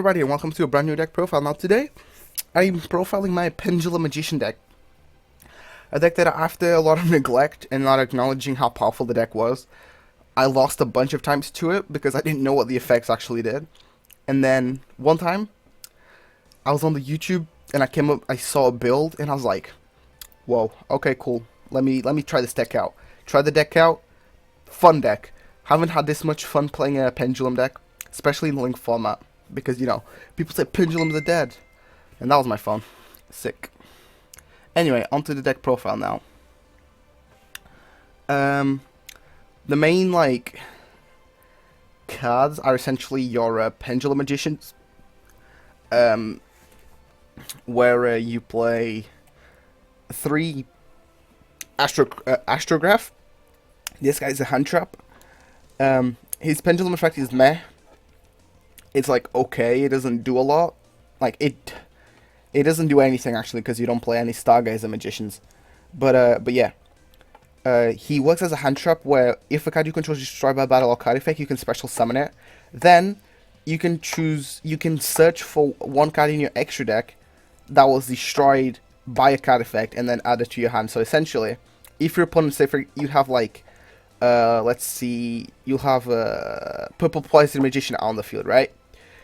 everybody and welcome to a brand new deck profile. Now today, I'm profiling my Pendulum Magician deck. A deck that after a lot of neglect and not acknowledging how powerful the deck was, I lost a bunch of times to it because I didn't know what the effects actually did. And then one time, I was on the YouTube and I saw a build and I was like, whoa, okay, cool. Let me try this deck out. Try the deck out. Fun deck. Haven't had this much fun playing a Pendulum deck, especially in Link format. Because, you know, people say Pendulums are dead. And that was my fun. Sick. Anyway, onto the deck profile now. The main, cards are essentially your Pendulum Magicians. Where you play 3 Astrograph. This guy's a hand trap. His Pendulum effect is meh. It's like okay, it doesn't do a lot. It doesn't do anything actually because you don't play any Stargazer Magicians. But yeah. He works as a hand trap where if a card you control is destroyed by a battle or card effect, you can special summon it. Then you can search for one card in your extra deck that was destroyed by a card effect and then add it to your hand. So essentially, if your opponent you have let's see, you have a Purple Poison Magician on the field, right?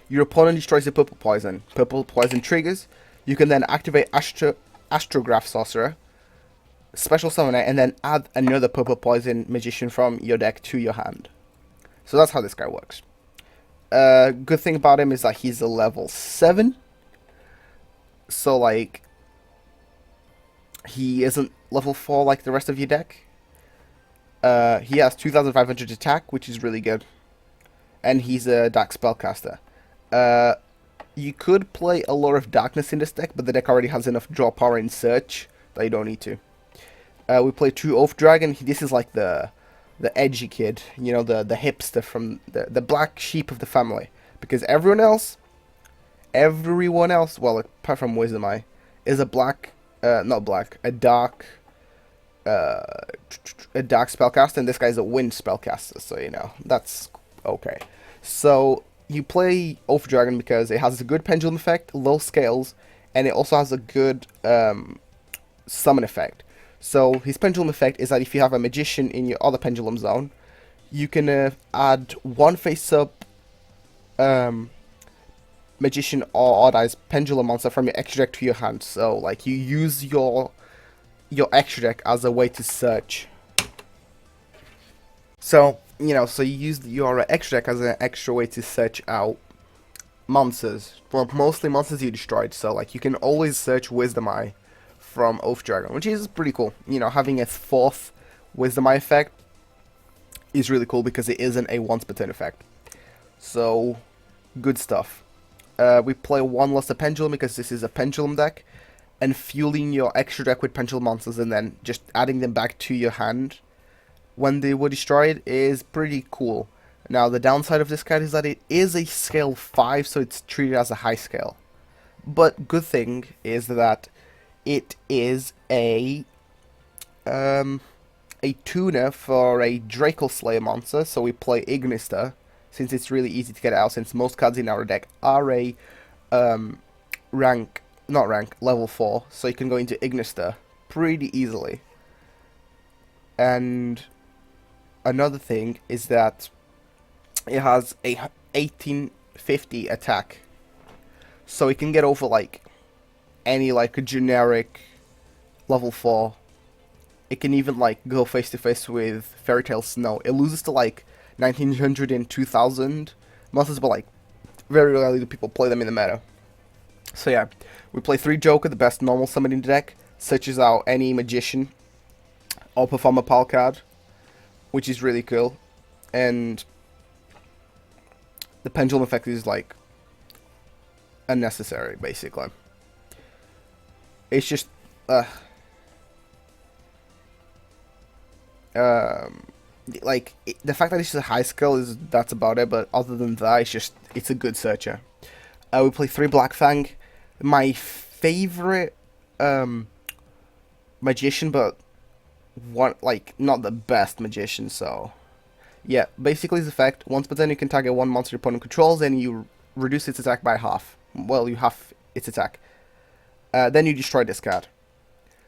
Your opponent destroys the Purple Poison. Purple Poison triggers. You can then activate Astrograph Sorcerer, special summon it, and then add another Purple Poison Magician from your deck to your hand. So that's how this guy works. Good thing about him is that he's a level 7. So, he isn't level 4 like the rest of your deck. He has 2,500 attack, which is really good. And he's a Dark Spellcaster. You could play a lot of Darkness in this deck, but the deck already has enough draw power in Search that you don't need to. We play 2 Oath Dragon. This is like the edgy kid, you know, the hipster from the black sheep of the family. Because everyone else, well, apart from Wisdom Eye, is a dark spellcaster, and this guy's a wind spellcaster, so you know, that's okay. So you play Oath Dragon because it has a good pendulum effect, low scales, and it also has a good summon effect. So his pendulum effect is that if you have a magician in your other pendulum zone, you can add one face-up magician or odd eyes pendulum monster from your extra deck to your hand. So you use your extra deck as a way to search. So, you know, you use your extra deck as an extra way to search out monsters. Well, mostly monsters you destroyed. So, you can always search Wisdom Eye from Oath Dragon, which is pretty cool. You know, having a 4th Wisdom Eye effect is really cool because it isn't a once per turn effect. So, good stuff. We play 1 Luster Pendulum because this is a Pendulum deck. And fueling your extra deck with Pendulum monsters and then just adding them back to your hand when they were destroyed is pretty cool. Now, the downside of this card is that it is a scale 5, so it's treated as a high scale. But good thing is that it is a tuner for a Draco Slayer monster, so we play Ignister, since it's really easy to get out, since most cards in our deck are a level 4, so you can go into Ignister pretty easily. And another thing is that it has a 1850 attack, so it can get over any a generic level 4. It can even go face to face with Fairy Tale Snow. It loses to 1900 and 2000 monsters, but very rarely do people play them in the meta. So yeah, we play 3 Joker, the best normal summon in the deck, searches out any magician or perform a pal card, which is really cool. And the pendulum effect is unnecessary, basically. It's just the fact that it's a high scale that's about it, but other than that, it's a good searcher. We play 3 Black Fang. My favorite magician, but not the best magician. So yeah, basically his effect: once per turn you can target one monster your opponent controls, and you reduce its attack by half. Well, you half its attack. Then you destroy this card.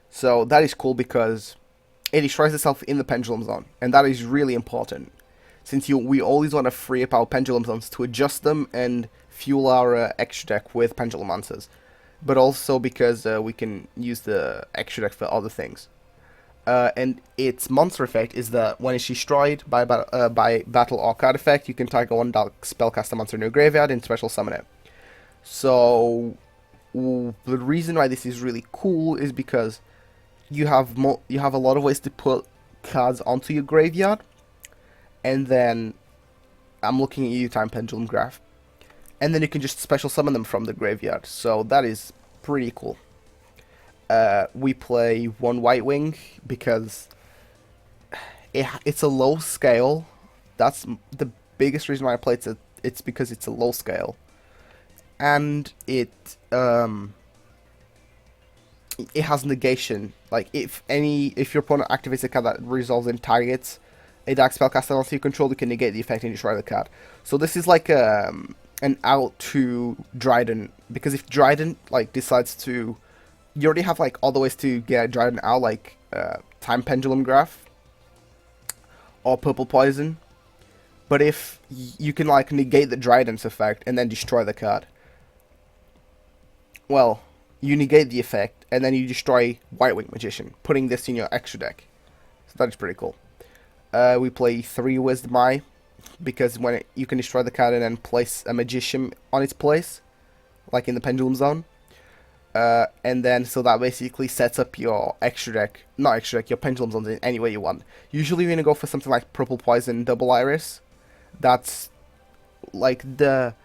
So that is cool because it destroys itself in the Pendulum Zone, and that is really important, since we always want to free up our Pendulum Zones to adjust them and fuel our extra deck with Pendulum monsters, but also because we can use the extra deck for other things. And its monster effect is that when it's destroyed by battle or card effect, you can target one dark spellcaster monster in your graveyard and special summon it. So the reason why this is really cool is because you have a lot of ways to put cards onto your graveyard, and then I'm looking at you, Time Pendulum Graph, and then you can just special summon them from the graveyard. So that is pretty cool. We play one White Wing because it's a low scale. That's the biggest reason why I play it. It's because it's a low scale, and it has negation. Like if your opponent activates a card that resolves and targets a dark spellcaster monster you control, you can negate the effect and destroy the card. So this is like an out to Dryden, because if Dryden like decides to, you already have like all the ways to get Dryden out, like Time Pendulum Graph or Purple Poison. But if you can like negate the Dryden's effect and then destroy the card, well, you negate the effect and then you destroy White Wing Magician, putting this in your extra deck. So that is pretty cool. We play 3 Wisdom Eye because you can destroy the card and then place a Magician on its place, like in the Pendulum Zone. And then so that basically sets up your your Pendulum Zones in any way you want. Usually you're gonna go for something like Purple Poison, Double Iris. That's like the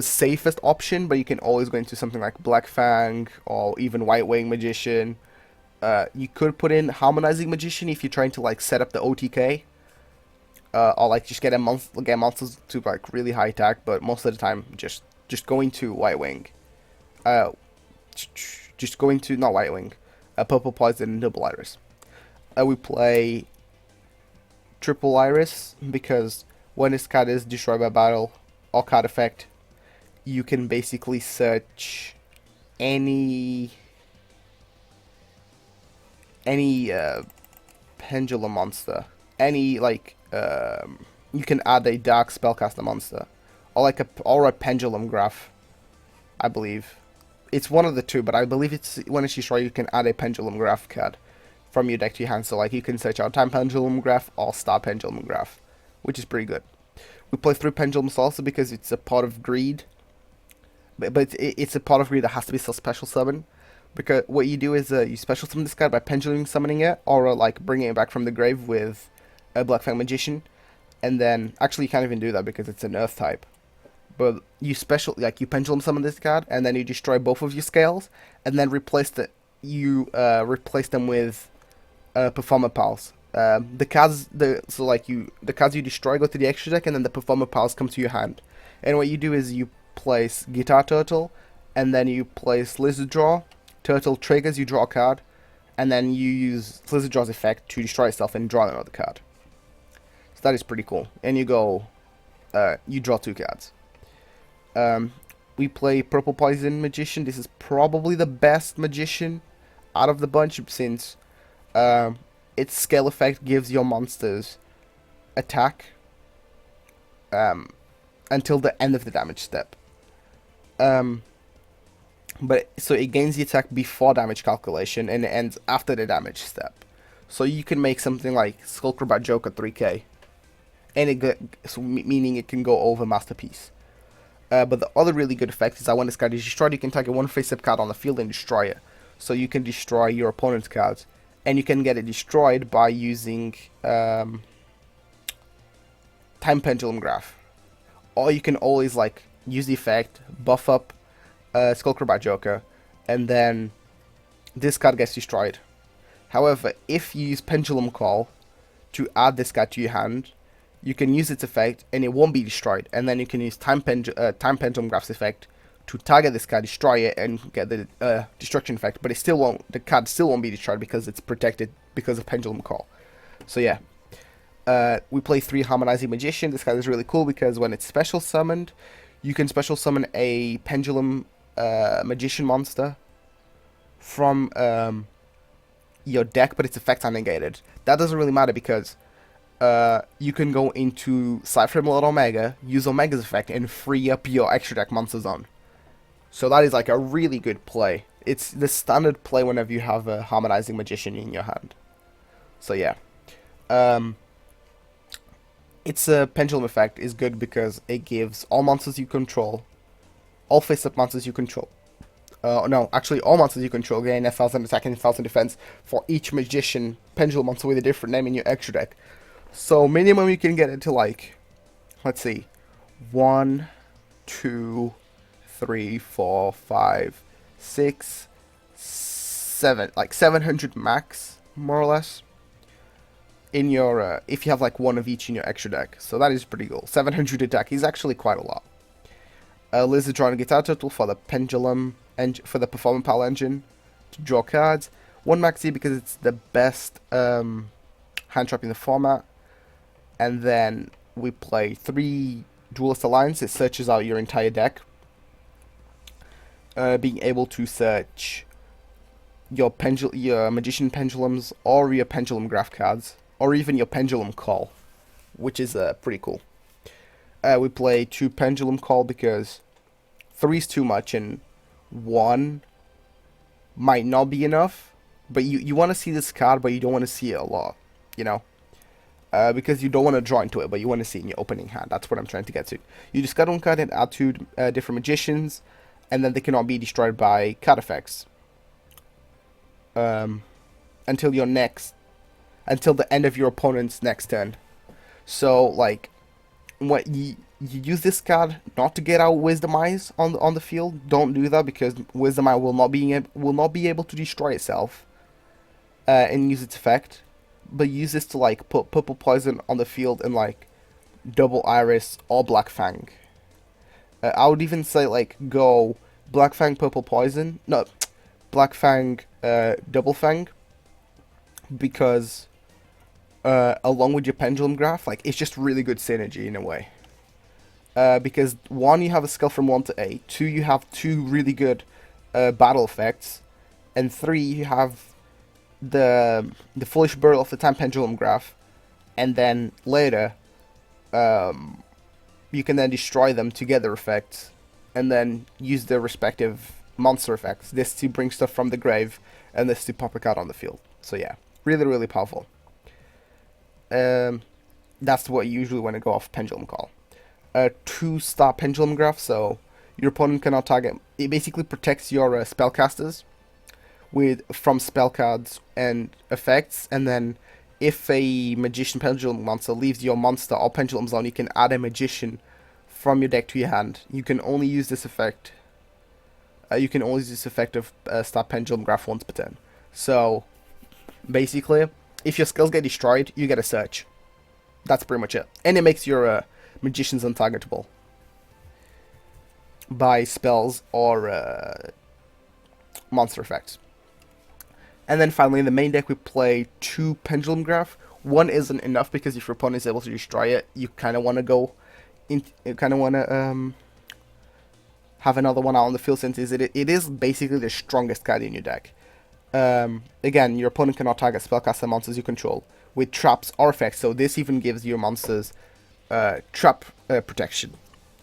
safest option, but you can always go into something like Black Fang or even White Wing Magician. You could put in Harmonizing Magician if you're trying to like set up the OTK, or like just get monsters to like really high attack. But most of the time, just go into White Wing. Just go into not White Wing, Purple Poison and Double Iris. We play Triple Iris because when this card is destroyed by battle or card effect, you can basically search any Pendulum monster, any like you can add a dark spellcaster monster, or like a Pendulum Graph. I believe it's one of the two, but I believe it's when it's destroyed you can add a Pendulum Graph card from your deck to your hand. So like you can search out Time Pendulum Graph or Star Pendulum Graph, which is pretty good. We play 3 Pendulums also because it's a Pot of Greed, but it's a Pot of Greed that has to be special summon. Because what you do is you special summon this card by Pendulum summoning it, or like bringing it back from the grave with a Black Fang Magician, and then actually you can't even do that because it's an Earth type. But you you Pendulum summon this card, and then you destroy both of your scales, and then replace them with Performer Pals. The cards you destroy go to the extra deck, and then the Performer Pals come to your hand. And what you do is you place Guitar Turtle, and then you place Lizard Draw. Turtle triggers, you draw a card, and then you use Lizard Draw's effect to destroy itself and draw another card. So that is pretty cool. And you go, you draw 2 cards. We play Purple Poison Magician. This is probably the best Magician out of the bunch, since its scale effect gives your monsters attack until the end of the damage step. But so it gains the attack before damage calculation and it ends after the damage step. So you can make something like Skullcrobat Joker 3k, and meaning it can go over Masterpiece. But the other really good effect is that when this card is destroyed, you can target one face-up card on the field and destroy it. So you can destroy your opponent's cards, and you can get it destroyed by using Time Pendulum Graph. Or you can always like use the effect, buff up Skullcrobat Joker, and then this card gets destroyed. However, if you use Pendulum Call to add this card to your hand, you can use its effect and it won't be destroyed, and then you can use Time Pendulum Graph's effect to target this card, destroy it, and get the destruction effect, but the card still won't be destroyed because it's protected because of Pendulum Call. So yeah, we play 3 Harmonizing Magician. This card is really cool because when it's special summoned, you can special summon a Pendulum Magician monster from your deck, but its effects are negated. That doesn't really matter because you can go into Cypher Mode Omega, use Omega's effect, and free up your extra deck monster zone. So that is like a really good play. It's the standard play whenever you have a Harmonizing Magician in your hand. So yeah. Its Pendulum effect is good because it gives all monsters you control, all face-up monsters you control. No, actually all monsters you control gain 1,000 attack and 1,000 defense for each Magician Pendulum monster with a different name in your extra deck. So minimum you can get it to like, let's see, 1, 2, 3, 4, 5, 6, 7, like 700 max, more or less, in your, if you have like one of each in your extra deck. So that is pretty cool. 700 attack is actually quite a lot. Lizardron Guitar Turtle for the Pendulum, and for the Performance Pal engine, to draw cards. 1 maxi because it's the best hand trap in the format. And then we play 3 Duelist Alliance. It searches out your entire deck. Being able to search your Magician Pendulums, or your Pendulum Graph cards, or even your Pendulum Call, which is pretty cool. We play 2 Pendulum Call because 3 is too much and 1 might not be enough. But you want to see this card, but you don't want to see it a lot, you know? Because you don't want to draw into it, but you want to see it in your opening hand. That's what I'm trying to get to. You discard 1 card and add 2 different Magicians, and then they cannot be destroyed by card effects. Until the end of your opponent's next turn. So, like, what you use this card not to get out Wisdom Eyes on the field. Don't do that because Wisdom Eye will not be able to destroy itself and use its effect. But use this to like put Purple Poison on the field and like Double Iris or Black Fang. I would even say like go Black Fang Purple Poison, no, Black Fang Double Fang, because along with your Pendulum Graph, like it's just really good synergy in a way. Because 1, you have a skill from 1 to 8. 2, you have 2 really good battle effects, and 3, you have the Foolish Burial of the Time Pendulum Graph, and then later you can then destroy them to get their effects, and then use their respective monster effects. This to bring stuff from the grave, and this to pop a card on the field. So yeah, really, really powerful. That's what you usually want to go off Pendulum Call. 2-star Pendulum Graph, so your opponent cannot target. It basically protects your spellcasters from spell cards and effects, and then if a Magician Pendulum monster leaves your monster or Pendulum zone, you can add a Magician from your deck to your hand. You can only use this effect. You can only use this effect of Star Pendulum Graph once per turn. So basically, if your skills get destroyed, you get a search. That's pretty much it, and it makes your Magicians untargetable by spells or monster effects. And then finally, in the main deck, we play 2 Pendulum Graph. 1 isn't enough because if your opponent is able to destroy it, you kind of want to go in. You kind of want to have another one out on the field, since it is basically the strongest card in your deck. Again, your opponent cannot target spellcaster monsters you control with traps or effects. So this even gives your monsters trap protection.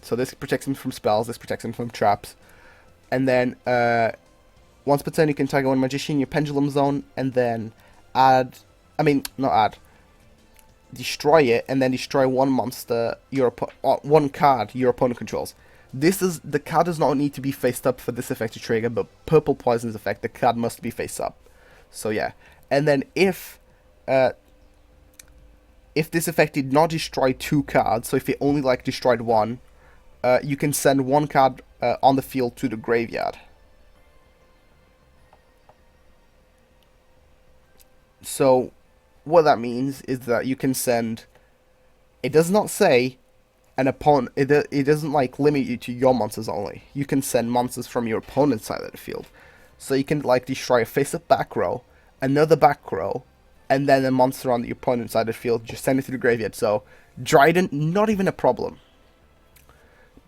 So this protects them from spells. This protects them from traps. And then once per turn, you can target 1 Magician in your Pendulum Zone, and then destroy it, and then destroy 1 monster, one card your opponent controls. The card does not need to be face up for this effect to trigger, but Purple Poison's effect, the card must be face up. So yeah, and then if this effect did not destroy 2 cards, so if it only like destroyed 1, you can send 1 card on the field to the graveyard. So what that means is that you can send, it does not say an opponent, it doesn't like limit you to your monsters only. You can send monsters from your opponent's side of the field. So you can like destroy a face-up back row, another back row, and then a monster on the opponent's side of the field, just send it to the graveyard. So Dryden, not even a problem.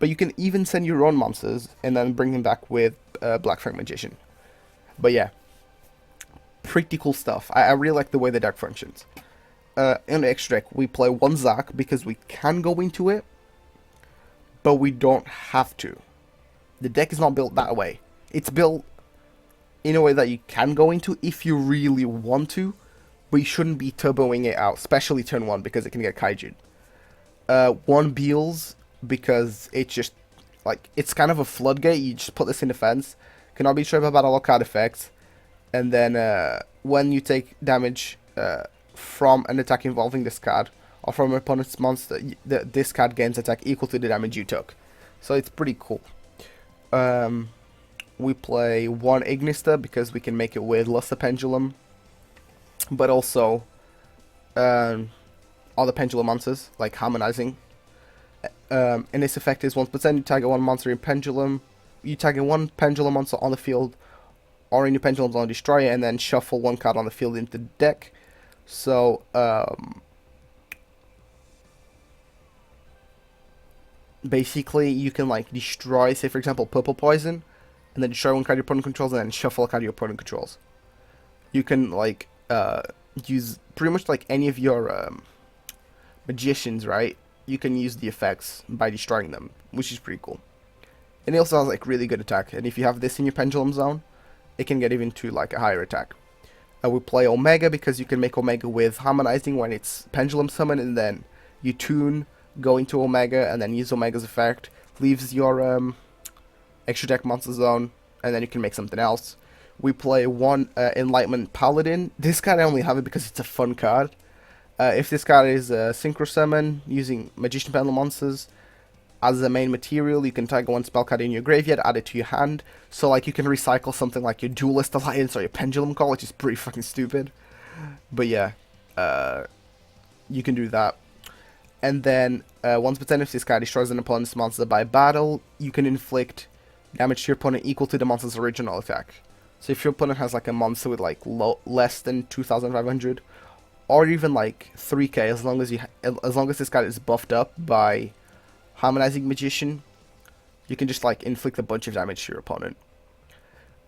But you can even send your own monsters and then bring them back with Black Fang Magician. But yeah, pretty cool stuff. I really like the way the deck functions. In the extra deck, we play one Zac because we can go into it, but we don't have to. The deck is not built that way. It's built in a way that you can go into if you really want to, but you shouldn't be turboing it out, especially turn 1 because it can get kaiju'd. One Beals because it's just, like, it's kind of a floodgate. You just put this in defense. Cannot be destroyed by battle or card effects. And then when you take damage from an attack involving this card, or from an opponent's monster, this card gains attack equal to the damage you took. So it's pretty cool. We play one Ignister because we can make it with Luster Pendulum, but also other Pendulum monsters, like Harmonizing. And this effect is once per turn, you target one monster in Pendulum. You target one Pendulum monster on the field, or in your Pendulum Zone, destroy it, and then shuffle one card on the field into the deck. So, basically, you can, like, destroy, say, for example, Purple Poison, and then destroy one card your opponent controls, and then shuffle a card your opponent controls. You can, like, use pretty much, like, any of your magicians, right? You can use the effects by destroying them, which is pretty cool. And it also has, like, really good attack, and if you have this in your Pendulum Zone, it can get even to, like, a higher attack. We play Omega because you can make Omega with Harmonizing when it's Pendulum Summon, and then you tune, go into Omega, and then use Omega's effect, leaves your extra deck monster zone, and then you can make something else. We play one Enlightenment Paladin. This card I only have it because it's a fun card. If this card is Synchro Summon, using Magician Pendulum monsters as the main material, you can target one spell card in your graveyard, add it to your hand. So, like, you can recycle something like your Duelist Alliance or your Pendulum Call, which is pretty fucking stupid. But yeah, you can do that. And then, once per turn, if this card destroys an opponent's monster by battle, you can inflict damage to your opponent equal to the monster's original attack. So if your opponent has, like, a monster with, like, less than 2,500, or even, like, 3k, as long as this card is buffed up by Harmonizing Magician, you can just, like, inflict a bunch of damage to your opponent.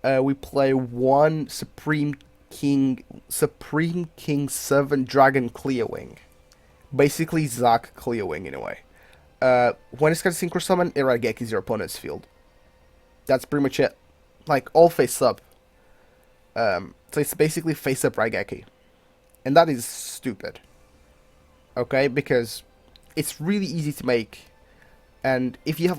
We play one Supreme King Servant Dragon Clearwing. Basically Zac Clearwing in a way. When it's got a Synchro Summon, it Raigekis your opponent's field. That's pretty much it. Like, all face up. So it's basically face up Raigeki. And that is stupid. Okay, because it's really easy to make. And if you have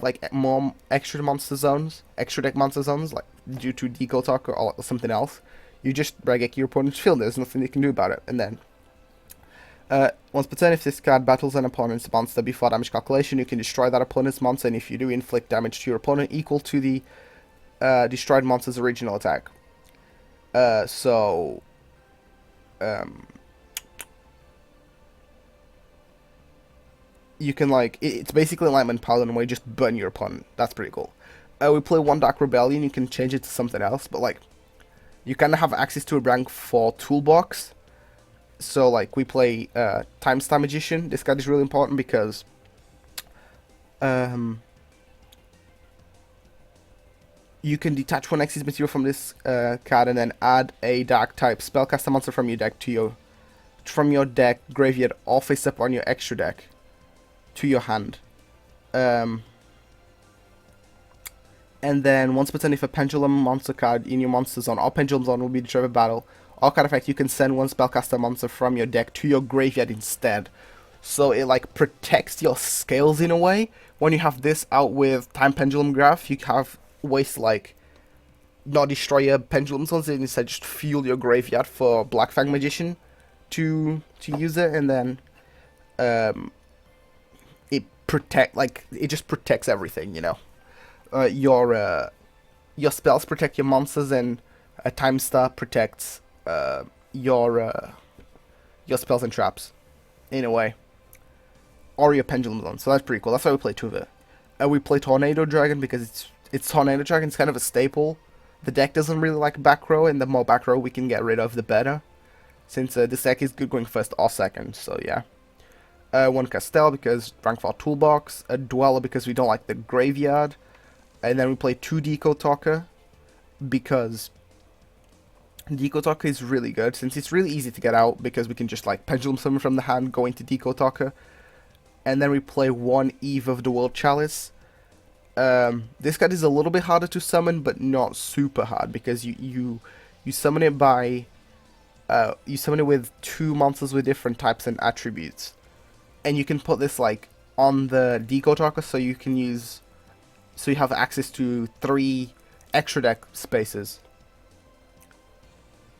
like more extra monster zones, extra deck monster zones, like due to Deco Talk or something else, you just Raigeki your opponent's field. There's nothing you can do about it. And then, once per turn, if this card battles an opponent's monster before damage calculation, you can destroy that opponent's monster, and if you do, inflict damage to your opponent equal to the destroyed monster's original attack. You can, like, it's basically Enlightenment Paladin where you just burn your opponent. That's pretty cool. We play one Dark Rebellion. You can change it to something else, but, like, you kind of have access to a rank 4 toolbox. So, like, we play Time Star Magician. This card is really important because you can detach one Xyz material from this card and then add a Dark type spellcaster monster from your deck to your deck, graveyard, or face up on your extra deck to your hand. And then once per turn, if a Pendulum monster card in your monster zone or Pendulum Zone will be destroyed by battle or card effect, you can send one spellcaster monster from your deck to your graveyard instead. So it, like, protects your scales in a way. When you have this out with Time Pendulum Graph, you have ways to, like, not destroy your Pendulum Zones, and instead just fuel your graveyard for Black Fang Magician to use it, and then it just protects everything, you know. Your spells protect your monsters, and a Time Star protects your spells and traps in a way, or your Pendulum Zone. So that's pretty cool. That's why we play two of it. We play Tornado Dragon because it's Tornado Dragon. It's kind of a staple. The deck doesn't really like back row, and the more back row we can get rid of, the better. Since this deck is good going first or second, so yeah. One Castell because rank 4 toolbox, a Dweller because we don't like the graveyard, and then we play 2 Deco Talker because Deco Talker is really good since it's really easy to get out because we can just like Pendulum Summon from the hand, go into Deco Talker, and then we play 1 Eve of the World Chalice. This card is a little bit harder to summon, but not super hard because you summon it by you summon it with 2 monsters with different types and attributes, and you can put this like on the Deco Talker, so you can use, so you have access to 3 extra deck spaces.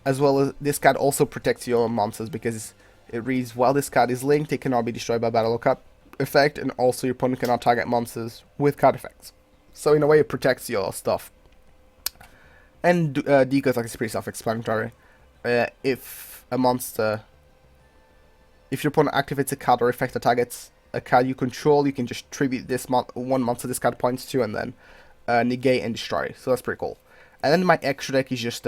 As well as this card also protects your monsters because it reads, while this card is linked, it cannot be destroyed by battle or card effect, and also your opponent cannot target monsters with card effects. So in a way, it protects your stuff. And Deco Talker is pretty self-explanatory. If a monster, if your opponent activates a card or effect that targets a card you control, you can just tribute this one monster this card points to, and then negate and destroy. So that's pretty cool. And then my extra deck is just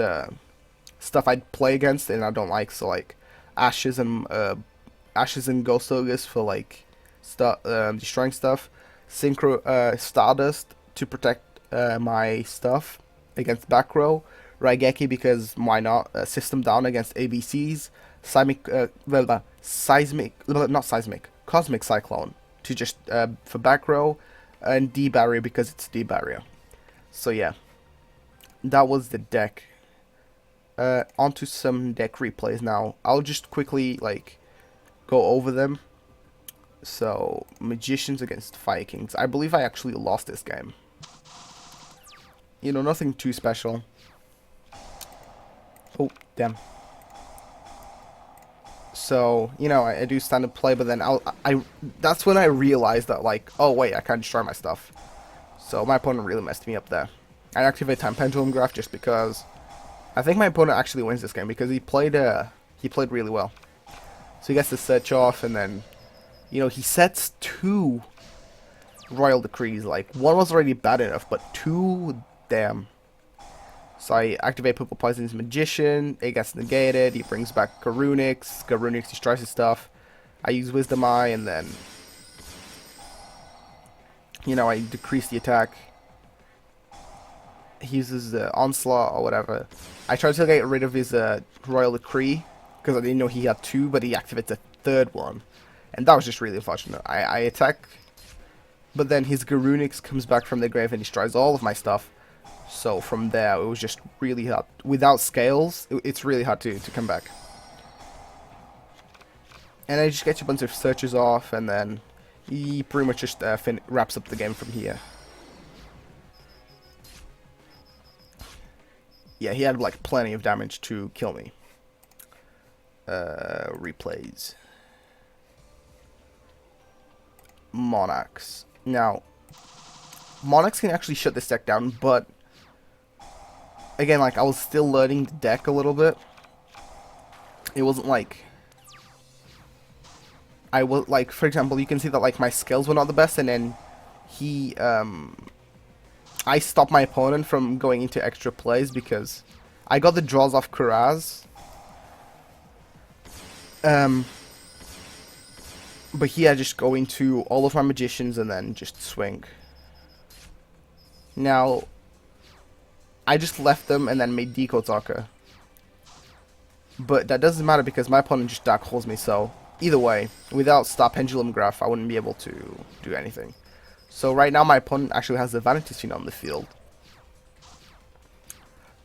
stuff I'd play against and I don't like. So like Ashes and Ghost Ogres for like destroying stuff. Stardust to protect my stuff against back row. Raigeki because why not? System down against ABCs. Cosmic Cyclone to just for back row, and D barrier because it's D barrier. So yeah, that was the deck. Onto some deck replays now. I'll just quickly like go over them. So Magicians against Fire Kings. I believe I actually lost this game. You know, nothing too special. Oh, damn. So, you know, I do standard play, but then that's when I realized that, like, oh wait, I can't destroy my stuff. So my opponent really messed me up there. I activate Time Pendulum Graph just because I think my opponent actually wins this game because he played really well. So he gets the search off, and then, you know, he sets 2 Royal Decrees. Like, 1 was already bad enough, but 2, damn. So I activate Purple Poison's Magician, it gets negated, he brings back Garunix destroys his stuff. I use Wisdom Eye, and then, you know, I decrease the attack. He uses the Onslaught or whatever. I tried to get rid of his Royal Decree, because I didn't know he had 2, but he activates a 3rd one. And that was just really unfortunate. I attack, but then his Garunix comes back from the grave and destroys all of my stuff. So from there, it was just really hard. Without scales, it's really hard to come back. And I just get a bunch of searches off, and then he pretty much just wraps up the game from here. Yeah, he had like plenty of damage to kill me. Replays. Monarchs. Now, Monarchs can actually shut this deck down, but again, like, I was still learning the deck a little bit. It wasn't like I was like, for example, you can see that like my skills were not the best, and then I stopped my opponent from going into extra plays because I got the draws off Kuraz. But here I just go into all of my Magicians and then just swing. Now, I just left them and then made Deco Talker. But that doesn't matter because my opponent just dark holes me, so either way, without Star Pendulum Graph, I wouldn't be able to do anything. So right now my opponent actually has the Vanity Sphere on the field.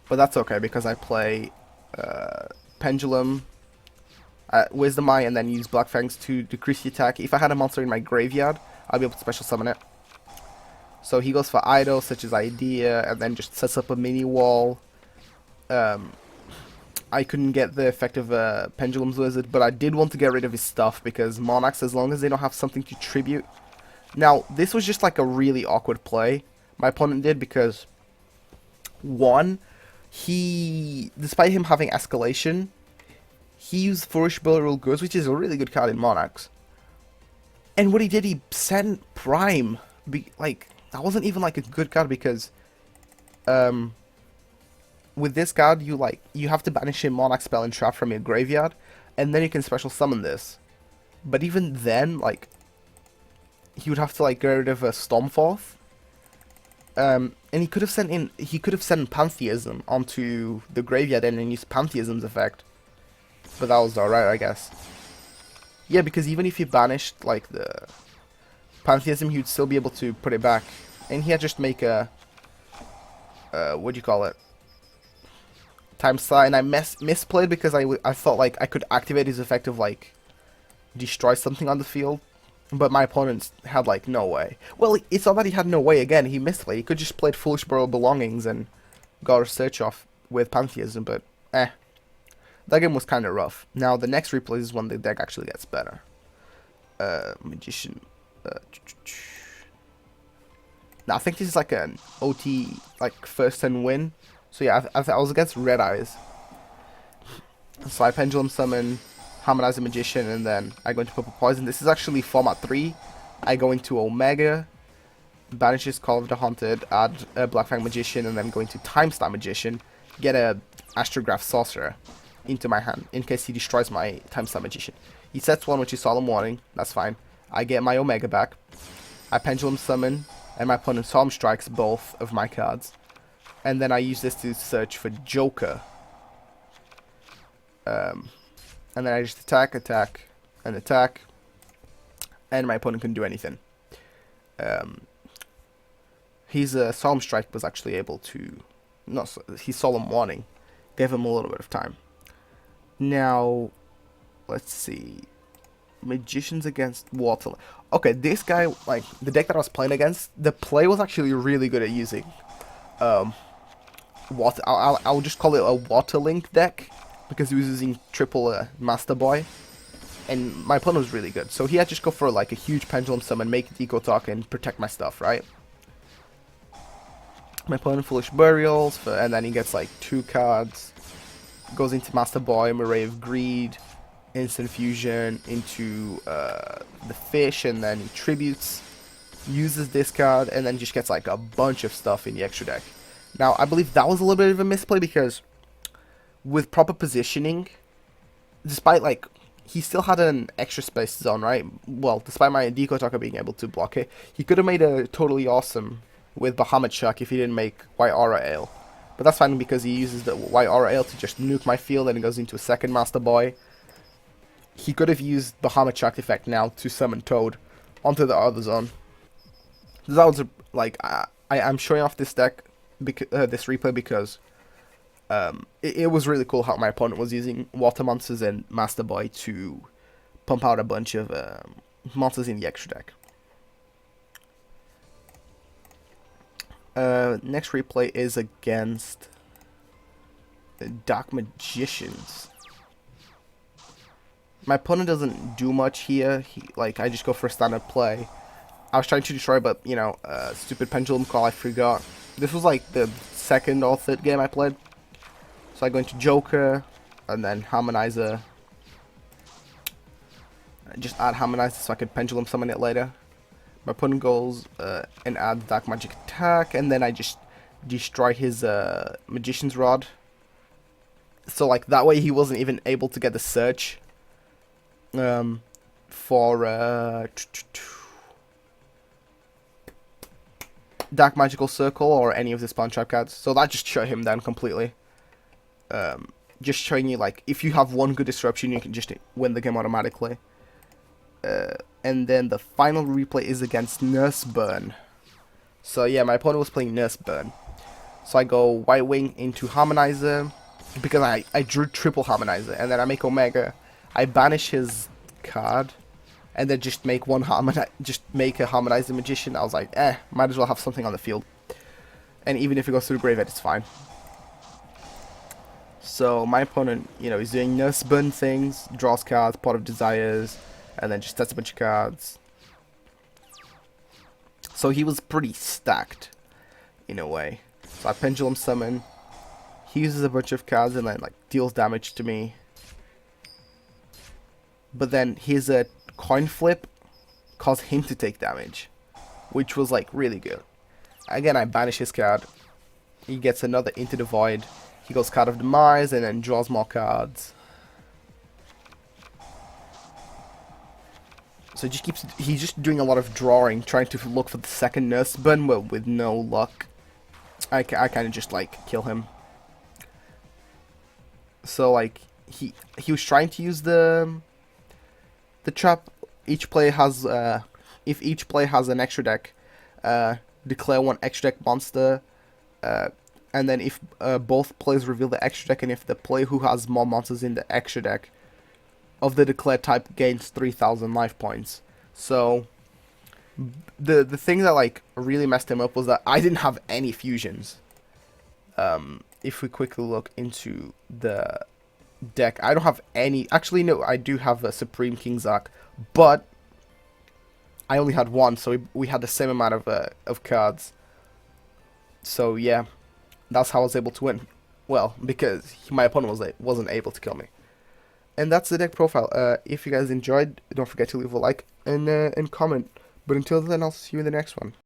But that's okay because I play Pendulum, Wisdom Eye, and then use Black Fangs to decrease the attack. If I had a monster in my graveyard, I'll be able to special summon it. So he goes for Idol, such as Idea, and then just sets up a mini wall. I couldn't get the effect of Pendulum's Wizard, but I did want to get rid of his stuff because Monarchs, as long as they don't have something to tribute. Now, this was just like a really awkward play my opponent did because, one, despite him having Escalation, he used Flourish Burial Goods, which is a really good card in Monarchs. And what he did, he sent Prime. Like, that wasn't even like a good card because with this card you have to banish a Monarch spell and trap from your graveyard, and then you can special summon this. But even then, like, he would have to like get rid of a Stormforth. And he could have sent Pantheism onto the graveyard and then used Pantheism's effect. But that was alright, I guess. Yeah, because even if he banished like the Pantheism, he would still be able to put it back. And he had just make a what do you call it? Time slot, and I misplayed because I thought like I could activate his effect of like destroy something on the field. But my opponents had, like, no way. Well, it's not that he had no way again. He misplayed. He could just played Foolish Borrow Belongings and got a search off with Pantheism, but, That game was kind of rough. Now, the next replay is when the deck actually gets better. Magician. Now, I think this is, like, an OT, like, first turn win. So, yeah, I was against Red Eyes. So, I Pendulum Summon, Harmonize the Magician, and then I go into Purple Poison. This is actually format 3. I go into Omega, banishes Call of the Haunted, add a Black Fang Magician, and then go into Timestamp Magician, get a Astrograph Sorcerer into my hand, in case he destroys my Timestamp Magician. He sets one, which is Solemn Warning, that's fine. I get my Omega back, I Pendulum Summon, and my opponent Solemn Strikes both of my cards. And then I use this to search for Joker. And then I just attack, and attack, and my opponent can do anything. His Solemn Strike was actually able to, his Solemn Warning gave him a little bit of time. Now, let's see, Magicians against Water. Okay, this guy, like, the deck that I was playing against, the play was actually really good at using, water. I'll just call it a Water Link deck, because he was using triple Master Boy, and my opponent was really good. So he had to just go for like a huge Pendulum Summon, make it Eco Talk, and protect my stuff, right? My opponent Foolish Burials, and then he gets like 2 cards, goes into Master Boy, Array of Greed, Instant Fusion into the Fish, and then he tributes, uses this card, and then just gets like a bunch of stuff in the extra deck. Now, I believe that was a little bit of a misplay because with proper positioning, despite like, he still had an extra space zone, right? Well, despite my Deco Talker being able to block it, he could have made a totally awesome with Bahamut Chuck if he didn't make White Aura Ale. But that's fine because he uses the White Aura Ale to just nuke my field and it goes into a second Master Boy. He could have used Bahamut Chuck effect now to summon Toad onto the other zone. That was like, I'm showing off this deck, this replay because it was really cool how my opponent was using Water Monsters and Master Boy to pump out a bunch of monsters in the extra deck. Next replay is against Dark Magicians. My opponent doesn't do much here. I just go for a standard play. I was trying to destroy, but, you know, stupid Pendulum Call, I forgot. This was like the second or third game I played. So I go into Joker, and then Harmonizer. Just add Harmonizer so I could Pendulum Summon it later. My opponent goes and adds Dark Magic Attack, and then I just destroy his Magician's Rod. So like that way he wasn't even able to get the search for Dark Magical Circle or any of the Spawn Trap cards. So that just shut him down completely. Just showing you like if you have one good disruption you can just win the game automatically. And then the final replay is against Nurse Burn. So yeah, my opponent was playing Nurse Burn. So I go White Wing into Harmonizer because I drew triple Harmonizer, and then I make Omega. I banish his card, and then just make a Harmonizer Magician. I was like, might as well have something on the field. And even if it goes through the graveyard, it's fine. So my opponent, you know, is doing Nurse Burn things, draws cards, Pot of Desires, and then just sets a bunch of cards. So he was pretty stacked, in a way. So I Pendulum Summon. He uses a bunch of cards and then like deals damage to me. But then his coin flip caused him to take damage, which was like really good. Again, I banish his card. He gets another Into the Void. He goes Card of Demise and then draws more cards. So he's just doing a lot of drawing, trying to look for the second nurse burn, but with no luck. I kind of just like kill him. So like he was trying to use the trap. Each player has if each player has an extra deck, declare one extra deck monster, and then if both players reveal the extra deck, and if the player who has more monsters in the extra deck of the declared type gains 3,000 life points. So the thing that like really messed him up was that I didn't have any fusions. If we quickly look into the deck, I don't have any. Actually, no, I do have a Supreme King Zark, but I only had one, so we had the same amount of cards. So yeah, that's how I was able to win. Well, because my opponent wasn't able to kill me. And that's the deck profile. If you guys enjoyed, don't forget to leave a like and comment. But until then, I'll see you in the next one.